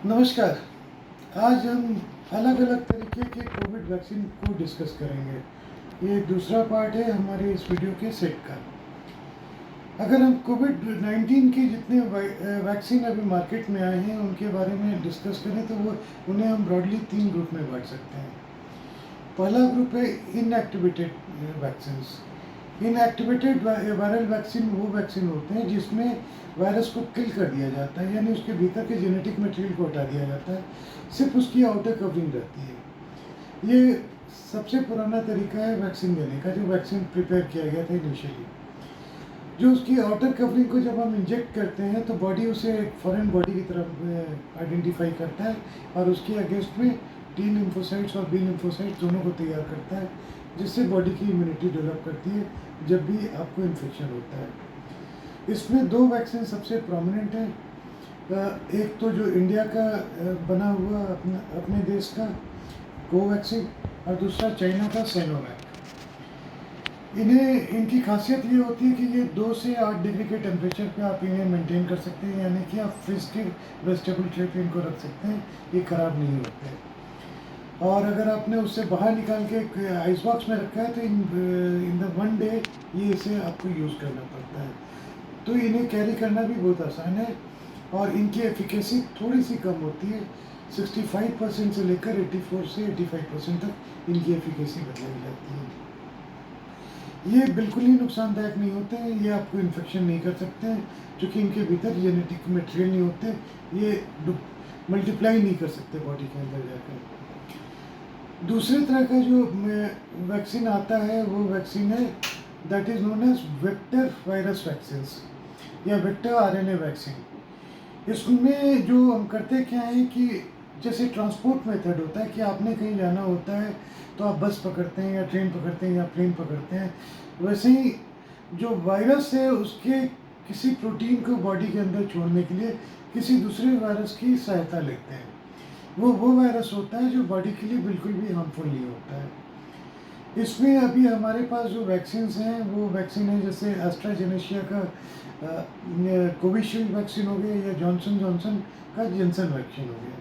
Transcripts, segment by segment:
नमस्कार। आज हम अलग अलग तरीके के कोविड वैक्सीन को डिस्कस करेंगे। ये दूसरा पार्ट है हमारे इस वीडियो के सेट का। अगर हम कोविड 19 के जितने वैक्सीन अभी मार्केट में आए हैं उनके बारे में डिस्कस करें तो वो उन्हें हम ब्रॉडली 3 ग्रुप में बांट सकते हैं। पहला ग्रुप है inactivated vaccines. Inactivated viral vaccine वो वैक्सीन होते हैं जिसमें वायरस को किल कर दिया जाता है, यानी उसके भीतर के जेनेटिक मटेरियल को हटा दिया जाता है, सिर्फ उसकी आउटर कवरिंग रहती है। ये सबसे पुराना तरीका है वैक्सीन देने का, जो वैक्सीन प्रिपेयर किया गया था इनिशियली। जो उसकी आउटर कवरिंग को जब हम इंजेक्ट करते हैं तो बॉडी उसे एक फॉरेन बॉडी की तरफ आइडेंटिफाई करता है और उसके अगेंस्ट में टी लिम्फोसाइट्स और बी लिम्फोसाइट्स दोनों को तैयार करता है, जिससे बॉडी की इम्यूनिटी डेवलप करती है जब भी आपको इन्फेक्शन होता है। इसमें दो वैक्सीन सबसे प्रोमिनेंट हैं। एक तो जो इंडिया का बना हुआ अपने देश का कोवैक्सीन और दूसरा चाइना का सिनोवैक। इनकी खासियत ये होती है कि ये 2 से 8 डिग्री के टेम्परेचर पे आप इन्हें मेंटेन कर सकते हैं, यानी कि आप फ्रिज के वेजिटेबल ट्रे पे इनको रख सकते हैं, ये ख़राब नहीं होते। और अगर आपने उससे बाहर निकाल के आइस बॉक्स में रखा है तो इन द 1 डे ये इसे आपको यूज़ करना पड़ता है। तो इन्हें कैरी करना भी बहुत आसान है और इनकी एफिकेसी थोड़ी सी कम होती है। 65% से लेकर 84 से 85% तक इनकी एफिकेसी बताई जाती है। ये बिल्कुल ही नुकसानदायक नहीं होते हैं, ये आपको इन्फेक्शन नहीं कर सकते हैं, क्योंकि इनके भीतर जेनेटिक मटेरियल नहीं होते, ये मल्टीप्लाई नहीं कर सकते बॉडी के अंदर जाकर। दूसरे तरह का जो वैक्सीन आता है वो वैक्सीन है that is known as vector virus vaccines या वेक्टर आरएनए वैक्सीन। इसमें जो हम करते क्या है कि जैसे ट्रांसपोर्ट मेथड होता है कि आपने कहीं जाना होता है तो आप बस पकड़ते हैं या ट्रेन पकड़ते हैं या प्लेन पकड़ते हैं, वैसे ही जो वायरस है उसके किसी प्रोटीन को बॉडी के अंदर छोड़ने के लिए किसी दूसरे वायरस की सहायता लेते हैं। वो वायरस होता है जो बॉडी के लिए बिल्कुल भी हार्मफुल नहीं होता है। इसमें अभी हमारे पास जो वैक्सीन हैं वो वैक्सीन है जैसे एस्ट्राजेनेशिया का कोविशील्ड वैक्सीन हो गया या जॉनसन जॉनसन का जेनसन वैक्सीन हो गया।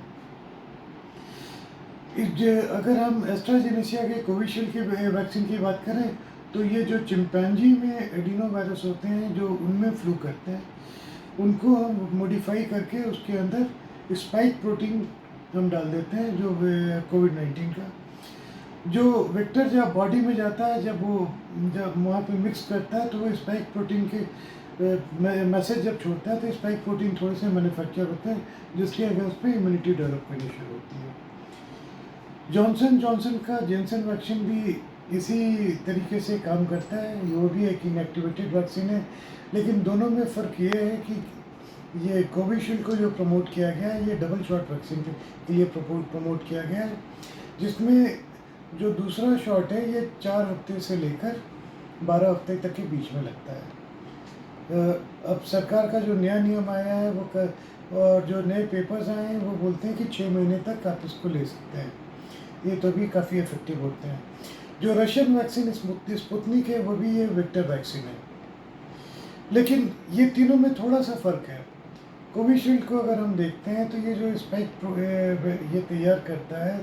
अगर हम एस्ट्राजेनेशिया के कोविशील्ड की वैक्सीन की बात करें तो ये जो चिंपैंजी में एडिनो वायरस होते हैं जो उनमें फ्लू करते हैं, उनको हम मॉडिफाई करके उसके अंदर स्पाइक प्रोटीन हम डाल देते हैं, जो कोविड-19 का जो वेक्टर जब बॉडी में जाता है, जब वहाँ पे मिक्स करता है तो वो स्पाइक प्रोटीन के मैसेज जब छोड़ता है तो स्पाइक प्रोटीन थोड़े से मैन्युफैक्चर होते हैं जिसकी अगेंस्ट पे इम्यूनिटी डेवलप करनी शुरू होती है। जॉनसन जॉनसन का जेनसन वैक्सीन भी इसी तरीके से काम करता है, वो भी एक इनएक्टिवेटेड वैक्सीन है, लेकिन दोनों में फ़र्क ये है कि ये कोविशील्ड को जो प्रमोट किया गया है ये डबल शॉट वैक्सीन के लिए प्रमोट किया गया है, जिसमें जो दूसरा शॉट है ये 4 हफ्ते से लेकर 12 हफ्ते तक के बीच में लगता है। अब सरकार का जो नया नियम आया है और जो नए पेपर्स आए हैं वो बोलते हैं कि 6 महीने तक आप इसको ले सकते हैं, ये तो भी काफ़ी इफेक्टिव होते हैं। जो रशियन वैक्सीन स्पुतनिक है वो भी ये वेक्टर वैक्सीन है, लेकिन ये तीनों में थोड़ा सा फ़र्क है। कोविशील्ड को अगर हम देखते हैं तो ये जो स्पाइक ये तैयार करता है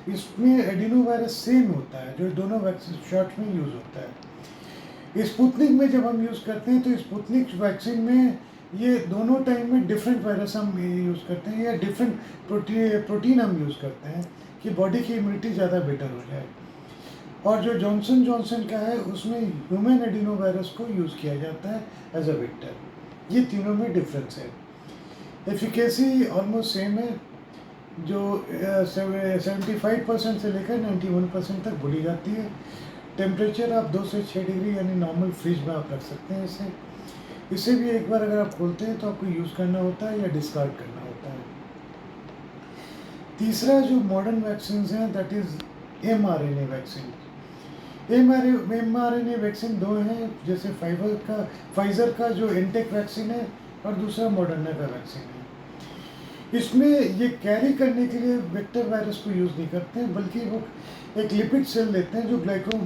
इसमें एडिनो वायरस सेम होता है जो दोनों वैक्सीन शॉट में यूज़ होता है। स्पुतनिक में जब हम यूज़ करते हैं तो स्पुतनिक वैक्सीन में ये दोनों टाइम में डिफरेंट वायरस हम यूज़ करते हैं या डिफरेंट प्रोटीन हम यूज़ करते हैं कि बॉडी की इम्यूनिटी ज़्यादा बेटर हो जाए। और जो जॉनसन जॉनसन का है उसमें ह्यूमन एडिनो वायरस को यूज़ किया जाता है एज अ वेक्टर। ये तीनों में डिफरेंस है। एफिकेसी ऑलमोस्ट सेम है, जो 75% से लेकर 91% तक बोली जाती है। टेम्परेचर आप 2 से 6 डिग्री यानी नॉर्मल फ्रिज में आप रख सकते हैं इसे भी एक बार अगर आप खोलते हैं तो आपको यूज़ करना होता है या डिस्कार्ड करना होता है। तीसरा जो मॉडर्न वैक्सीन हैं that is mRNA vaccine. mRNA vaccine 2 हैं, जैसे फाइज़र का जो एंटेक वैक्सीन है और दूसरा मॉडर्ना का वैक्सीन है। इसमें ये कैरी करने के लिए वेक्टर वायरस को यूज़ नहीं करते हैं, बल्कि वो एक लिपिड सेल लेते हैं जो ग्लाइको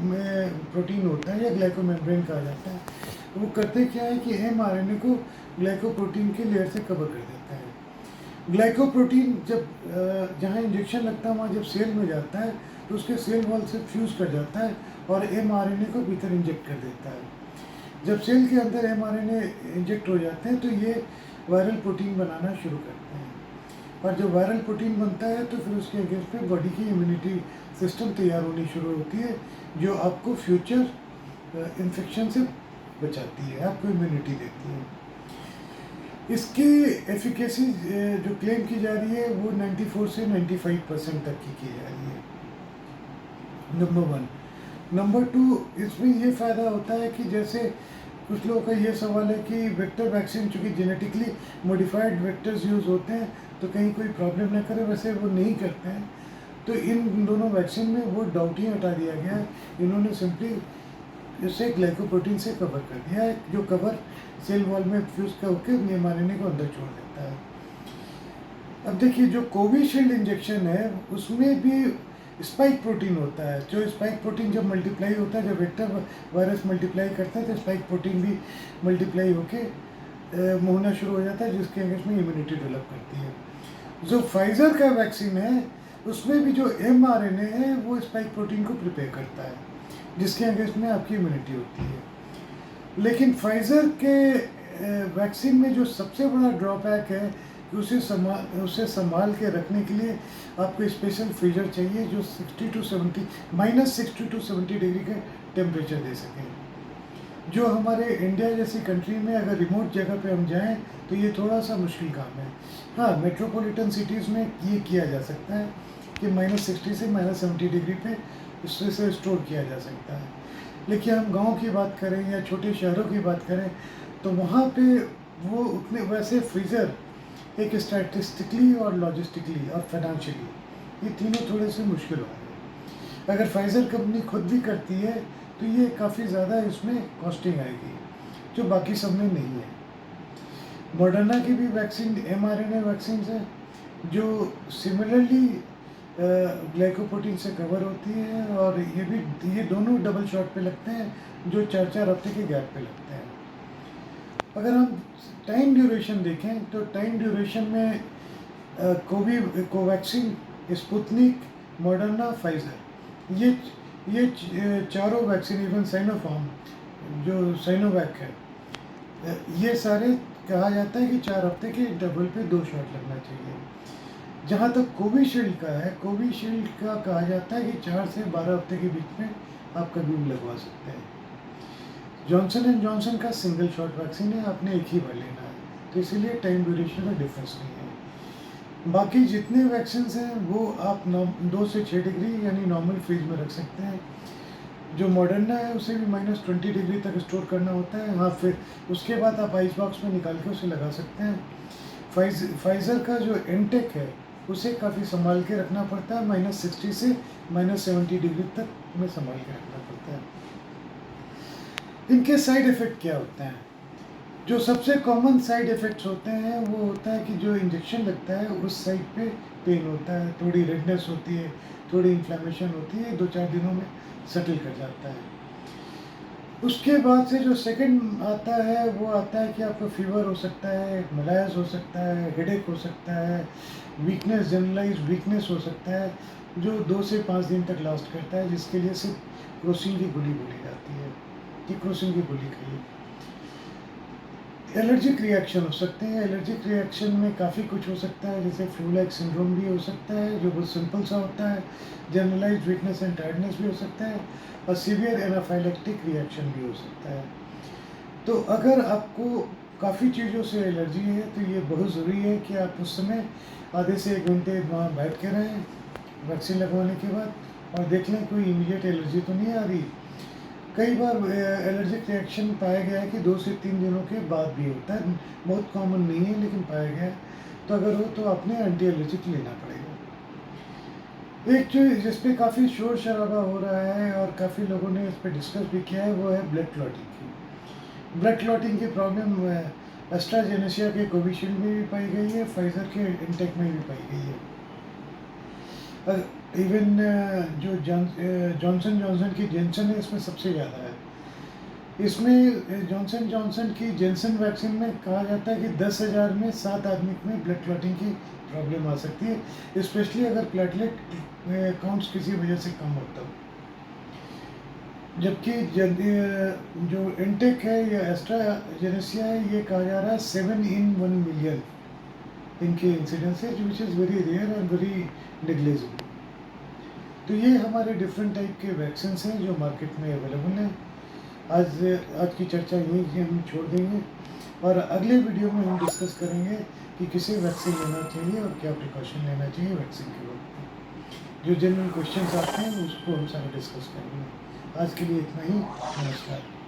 प्रोटीन होता है या ग्लाइको मेम्ब्रेन कहा जाता है। वो करते क्या है कि mRNA को ग्लाइको प्रोटीन की लेयर से कवर कर देते हैं। ग्लाइकोप्रोटीन जब जहाँ इंजेक्शन लगता है वहाँ जब सेल में जाता है तो उसके सेल वॉल से फ्यूज़ कर जाता है और एमआरएनए को भीतर इंजेक्ट कर देता है। जब सेल के अंदर एमआरएनए इंजेक्ट हो जाते हैं तो ये वायरल प्रोटीन बनाना शुरू करते हैं, और जब वायरल प्रोटीन बनता है तो फिर उसके अगेंस्ट में बॉडी की इम्यूनिटी सिस्टम तैयार होनी शुरू होती है, जो आपको फ्यूचर इन्फेक्शन से बचाती है, आपको इम्यूनिटी देती है। इसकी एफिकेसी जो क्लेम की जा रही है वो 94 से 95% तक की जा रही है, नंबर 1। नंबर 2, इसमें ये फ़ायदा होता है कि जैसे कुछ लोगों का ये सवाल है कि वेक्टर वैक्सीन चूँकि जेनेटिकली मॉडिफाइड वेक्टर्स यूज़ होते हैं तो कहीं कोई प्रॉब्लम ना करे, वैसे वो नहीं करते हैं। तो इन दोनों वैक्सीन में वो डाउट ही हटा दिया गया है। इन्होंने सिंपली इसे ग्लाइकोप्रोटीन से कवर कर दिया है, जो कवर सेल वॉल में फ्यूज करके एमआरएनए को अंदर छोड़ देता है। अब देखिए, जो कोविशील्ड इंजेक्शन है उसमें भी स्पाइक प्रोटीन होता है। जो स्पाइक प्रोटीन जब मल्टीप्लाई होता है, जब वेक्टर वायरस मल्टीप्लाई करता है तो स्पाइक प्रोटीन भी मल्टीप्लाई होके होना शुरू हो जाता है, जिसके अगेंस्ट में इम्यूनिटी डेवलप करती है। जो फाइज़र का वैक्सीन है उसमें भी जो एमआरएनए है वो स्पाइक प्रोटीन को प्रिपेयर करता है, जिसके अगेंस्ट में आपकी इम्यूनिटी होती है। लेकिन फाइज़र के वैक्सीन में जो सबसे बड़ा ड्रॉबैक है कि उसे संभाल के रखने के लिए आपको स्पेशल फ्रीजर चाहिए जो 60 to 70 -60 to 70 डिग्री के टेम्परेचर दे सके। जो हमारे इंडिया जैसी कंट्री में अगर रिमोट जगह पे हम जाएं तो ये थोड़ा सा मुश्किल काम है। हाँ, मेट्रोपॉलिटन सिटीज़ में ये किया जा सकता है कि -60 से -70 डिग्री पे इसे स्टोर किया जा सकता है। लेकिन हम गांव की बात करें या छोटे शहरों की बात करें तो वहाँ पे वो उतने वैसे फ्रीज़र एक स्टैटिस्टिकली और लॉजिस्टिकली और फाइनेंशियली ये तीनों थोड़े से मुश्किल होंगे। अगर फाइज़र कंपनी खुद भी करती है तो ये काफ़ी ज़्यादा इसमें कॉस्टिंग आएगी, जो बाकी सब में नहीं है। मॉडर्ना की भी वैक्सीन एमआरएनए वैक्सीन है जो सिमिलरली ग्लाइकोप्रोटीन से कवर होती है, और ये दोनों डबल शॉट पे लगते हैं, जो 4-4 हफ्ते के गैप पे लगते हैं। अगर हम टाइम ड्यूरेशन देखें तो टाइम ड्यूरेशन में कोवैक्सीन, स्पुतनिक, मॉडर्ना, फाइज़र, ये चारों वैक्सीन, इवन साइनोफार्म जो साइनोवैक है, ये सारे कहा जाता है कि 4 हफ्ते के इंटरवल पे 2 शॉट लगना चाहिए। जहाँ तक कोविशील्ड का है, कोविशील्ड का कहा जाता है कि 4 से 12 हफ्ते के बीच में आप कभी भी लगवा सकते हैं। जॉनसन एंड जॉनसन का सिंगल शॉट वैक्सीन है, आपने एक ही बार लेना है, तो इसीलिए टाइम ड्यूरेशन में डिफरेंस नहीं है। बाकी जितने वैक्सीन हैं वो आप 2 से 6 डिग्री यानी नॉर्मल फ्रीज में रख सकते हैं। जो मॉडर्ना है उसे भी -20 डिग्री तक स्टोर करना होता है। हाँ, फिर उसके बाद आप आइस बॉक्स में निकाल के उसे लगा सकते हैं। फाइज़र का जो इनटेक है उसे काफ़ी संभाल के रखना पड़ता है, -60 से -70 डिग्री तक में संभाल के रखना पड़ता है। इनके साइड इफ़ेक्ट क्या होते हैं? जो सबसे कॉमन साइड इफ़ेक्ट्स होते हैं वो होता है कि जो इंजेक्शन लगता है उस साइड पे पेन होता है, थोड़ी रेडनेस होती है, थोड़ी इन्फ्लेमेशन होती है, 2-4 दिनों में सेटल कर जाता है। उसके बाद से जो सेकंड आता है वो आता है कि आपको फीवर हो सकता है, मलायस हो सकता है, हेडेक हो सकता है, वीकनेस, जनरलाइज्ड वीकनेस हो सकता है, जो 2 से 5 दिन तक लास्ट करता है, जिसके लिए सिर्फ क्रोसिन की गोली बोली जाती है कि क्रोसिन की गोली खाइए। एलर्जिक रिएक्शन हो सकते हैं। एलर्जिक रिएक्शन में काफ़ी कुछ हो सकता है, जैसे फ्लू लाइक सिंड्रोम भी हो सकता है जो बहुत सिंपल सा होता है, जनरलाइज्ड वीकनेस एंड टायर्डनेस भी हो सकता है, और सीवियर एनाफाइलेक्टिक रिएक्शन भी हो सकता है। तो अगर आपको काफ़ी चीज़ों से एलर्जी है तो ये बहुत ज़रूरी है कि आप उस समय आधे से 1 घंटे वहाँ बैठ के रहें वैक्सीन लगवाने के बाद, और देख लें कोई इमीडिएट एलर्जी तो नहीं आ रही। कई बार एलर्जिक रिएक्शन पाया गया है कि 2 से 3 दिनों के बाद भी होता है, बहुत कॉमन नहीं है लेकिन पाया गया है। तो अगर हो तो आपने एंटी एलर्जिक लेना पड़ेगा। एक चीज़ जिस पे काफ़ी शोर शराबा हो रहा है और काफ़ी लोगों ने इस पर डिस्कस भी किया है वो है ब्लड क्लॉटिंग की। ब्लड क्लॉटिंग की प्रॉब्लम एस्ट्राजेनेसिया के कोविशील्ड में भी पाई गई है, फाइज़र के इनटेक में भी पाई गई है। इवन जो जॉनसन जॉनसन की जेंसन है इसमें सबसे ज़्यादा है। इसमें जॉनसन जॉनसन की जेनसन वैक्सीन में कहा जाता है कि 10,000 में 7 आदमी में ब्लड क्लॉटिंग की प्रॉब्लम आ सकती है, स्पेशली अगर प्लेटलेट काउंट्स किसी वजह से कम होता हो। जबकि जो इंटेक है या एस्ट्राजेनेसिया है, ये कहा जा रहा है 7 in 1 million इनके इंसिडेंस है, which is very rare and very negligible. तो ये हमारे डिफरेंट टाइप के वैक्सीन हैं जो मार्केट में अवेलेबल हैं। आज की चर्चा यही हम छोड़ देंगे और अगले वीडियो में हम डिस्कस करेंगे कि किसे वैक्सीन लेना चाहिए और क्या प्रिकॉशन लेना चाहिए वैक्सीन के वक्त। जो जनरल क्वेश्चंस आते हैं उसको हम सारा डिस्कस करेंगे। आज के लिए इतना ही। नमस्कार।